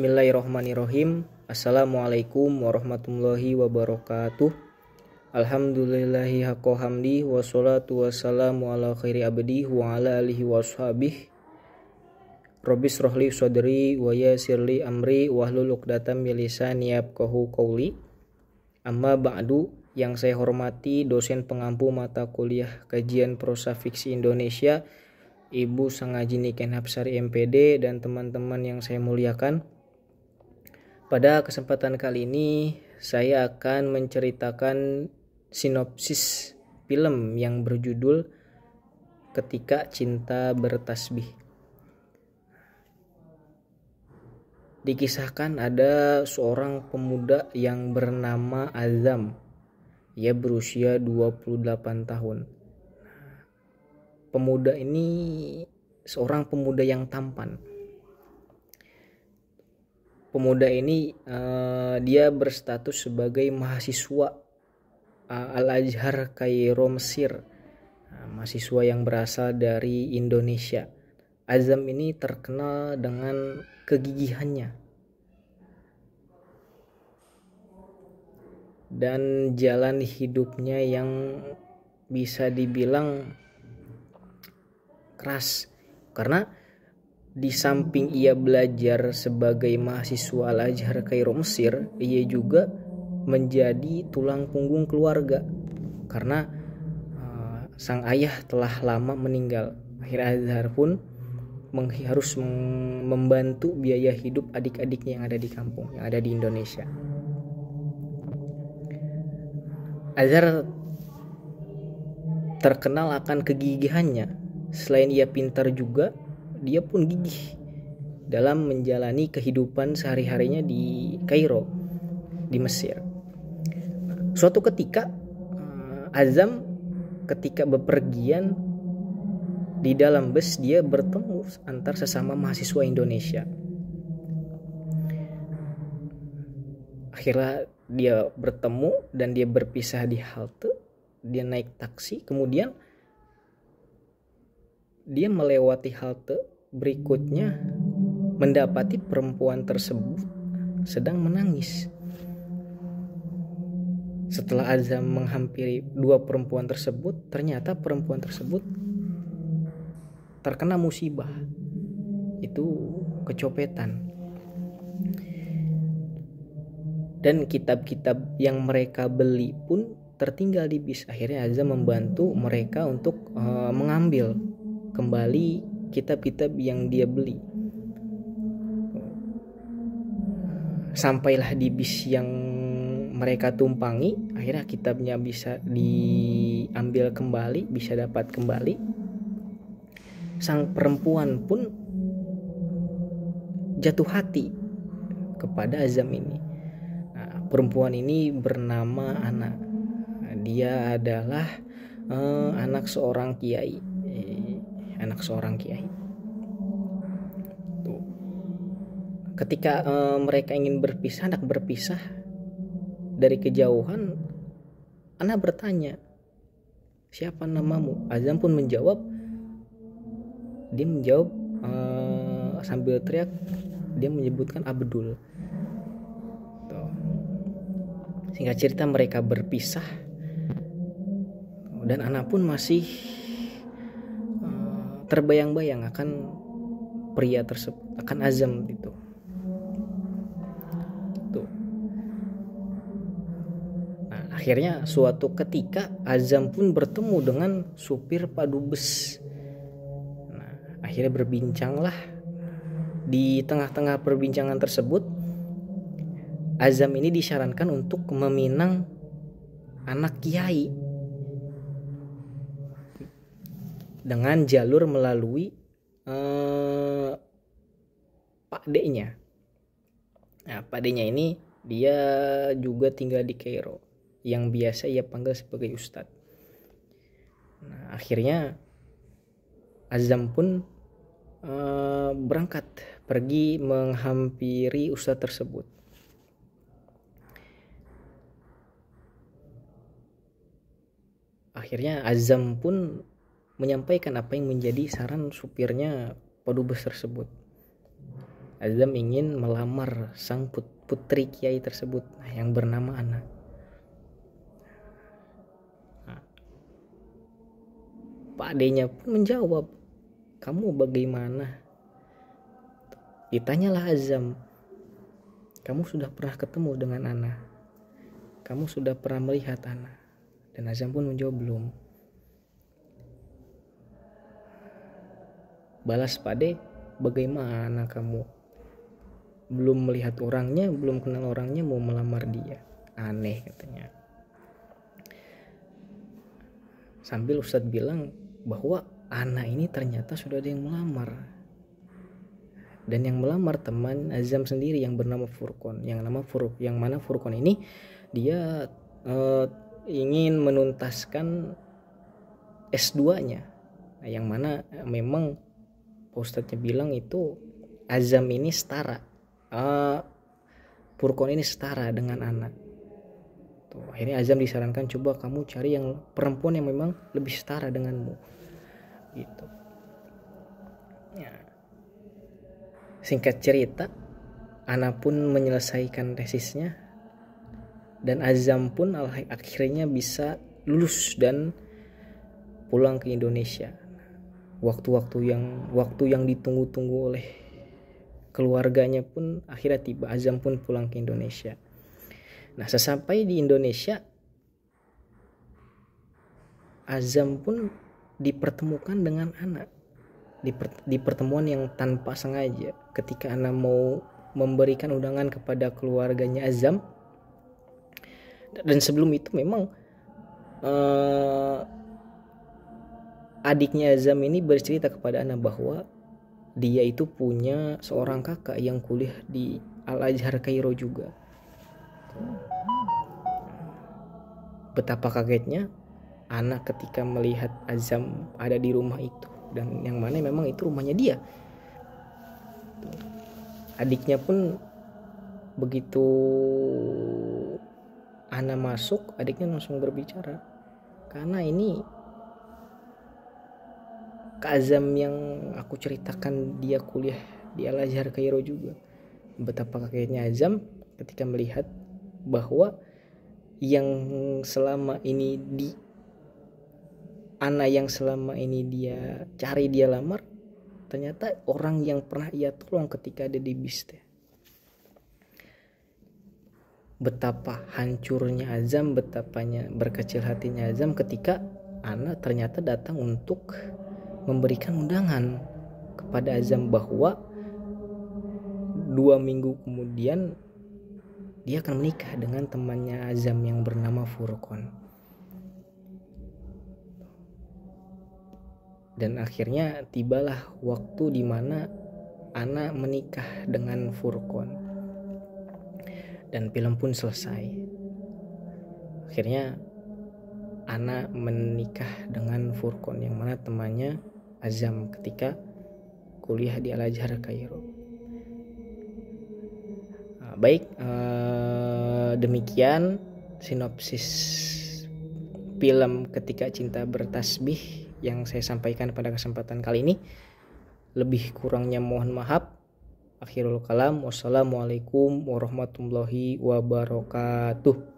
Bismillahirrahmanirrahim. Assalamualaikum warahmatullahi wabarakatuh. Alhamdulillahi haqqa hamdi wassalatu wassalamu ala khairi abdi wa ala alihi washabih. Rabbis rohli sadri wa yassirli amri wahlul 'uqdatam min lisani yafqahu qawli. Amma ba'du, yang saya hormati dosen pengampu mata kuliah kajian prosa fiksi Indonesia, Ibu Sangaji Niken Hapsari MPD, dan teman-teman yang saya muliakan. Pada kesempatan kali ini saya akan menceritakan sinopsis film yang berjudul Ketika Cinta Bertasbih. Dikisahkan ada seorang pemuda yang bernama Azam. Ia berusia 28 tahun. Pemuda ini seorang pemuda yang tampan. Pemuda ini dia berstatus sebagai mahasiswa Al-Azhar Kairo, Mesir. Mahasiswa yang berasal dari Indonesia. Azam ini terkenal dengan kegigihannya dan jalan hidupnya yang bisa dibilang keras, karena di samping ia belajar sebagai mahasiswa Al-Azhar Kairo, Mesir, ia juga menjadi tulang punggung keluarga karena sang ayah telah lama meninggal. Akhirnya Azhar pun harus membantu biaya hidup adik-adiknya yang ada di kampung, yang ada di Indonesia. Azhar terkenal akan kegigihannya. Selain ia pintar juga, dia pun gigih dalam menjalani kehidupan sehari-harinya di Kairo, di Mesir. Suatu ketika Azam ketika bepergian di dalam bus, dia bertemu antar sesama mahasiswa Indonesia. Akhirnya dia bertemu dan dia berpisah di halte. Dia naik taksi, kemudian dia melewati halte berikutnya, mendapati perempuan tersebut sedang menangis. Setelah Azam menghampiri dua perempuan tersebut, ternyata perempuan tersebut terkena musibah, itu kecopetan. Dan kitab-kitab yang mereka beli pun tertinggal di bis. Akhirnya Azam membantu mereka untuk mengambil kembali kitab-kitab yang dia beli. Sampailah di bis yang mereka tumpangi, akhirnya kitabnya bisa diambil kembali, bisa dapat kembali. Sang perempuan pun jatuh hati kepada Azam ini. Nah, perempuan ini bernama Ana. Dia adalah anak seorang kiai. Tuh. Ketika mereka ingin berpisah, hendak berpisah dari kejauhan, Ana bertanya, "Siapa namamu?" Azam pun menjawab. Dia menjawab sambil teriak, dia menyebutkan Abdul. Tuh. Singkat cerita mereka berpisah, dan Ana pun masih terbayang-bayang akan pria tersebut, akan Azam itu. Tuh. Nah, akhirnya suatu ketika Azam pun bertemu dengan supir padu bus. Nah, akhirnya berbincanglah. Di tengah-tengah perbincangan tersebut, Azam ini disarankan untuk meminang anak kiai dengan jalur melalui Pak D-nya. Nah, Pak D-nya ini dia juga tinggal di Kairo, yang biasa ia panggil sebagai Ustadz. Nah, akhirnya Azam pun berangkat pergi menghampiri Ustadz tersebut. Akhirnya Azam pun menyampaikan apa yang menjadi saran supirnya padu bus tersebut. Azam ingin melamar sang putri kiai tersebut yang bernama Ana. Pak D-nya pun menjawab, kamu bagaimana? Ditanyalah Azam, kamu sudah pernah ketemu dengan Ana? Kamu sudah pernah melihat Ana? Dan Azam pun menjawab belum. Balas Pak D, bagaimana kamu? Belum melihat orangnya, belum kenal orangnya, mau melamar dia. Aneh katanya. Sambil Ustadz bilang bahwa Ana ini ternyata sudah ada yang melamar. Dan yang melamar teman Azam sendiri yang bernama Furqon. Yang mana Furqon ini dia ingin menuntaskan S2-nya. Nah, yang mana memang Ustadznya bilang itu Azam ini setara. Furqon ini setara dengan Ana. Tuh, akhirnya Azam disarankan, coba kamu cari yang perempuan yang memang lebih setara denganmu. Gitu. Ya. Singkat cerita, Ana pun menyelesaikan tesisnya dan Azam pun akhirnya bisa lulus dan pulang ke Indonesia. Waktu yang ditunggu-tunggu oleh keluarganya pun akhirnya tiba. Azam pun pulang ke Indonesia. Nah, sesampai di Indonesia, Azam pun dipertemukan dengan Ana di pertemuan yang tanpa sengaja. Ketika Ana mau memberikan undangan kepada keluarganya Azam, dan sebelum itu memang adiknya Azam ini bercerita kepada Ana bahwa dia itu punya seorang kakak yang kuliah di Al-Azhar Kairo juga. Betapa kagetnya Ana ketika melihat Azam ada di rumah itu, dan yang mana memang itu rumahnya dia. Adiknya pun begitu Ana masuk, adiknya langsung berbicara, karena ini Kak Azam yang aku ceritakan dia kuliah di Al-Azhar Kairo juga. Betapa kagetnya Azam ketika melihat bahwa yang selama ini Ana yang selama ini dia cari, dia lamar, ternyata orang yang pernah ia tolong ketika ada di bis. Betapa hancurnya Azam, betapanya berkecil hatinya Azam ketika Ana ternyata datang untuk memberikan undangan kepada Azam bahwa 2 minggu kemudian dia akan menikah dengan temannya Azam yang bernama Furqon. Dan akhirnya tibalah waktu di mana Ana menikah dengan Furqon. Dan film pun selesai. Akhirnya Ana menikah dengan Furqon yang mana temannya Azam ketika kuliah di Al-Azhar Kairo. Baik, demikian sinopsis film Ketika Cinta Bertasbih yang saya sampaikan pada kesempatan kali ini. Lebih kurangnya mohon maaf. Akhirul kalam, wassalamualaikum warahmatullahi wabarakatuh.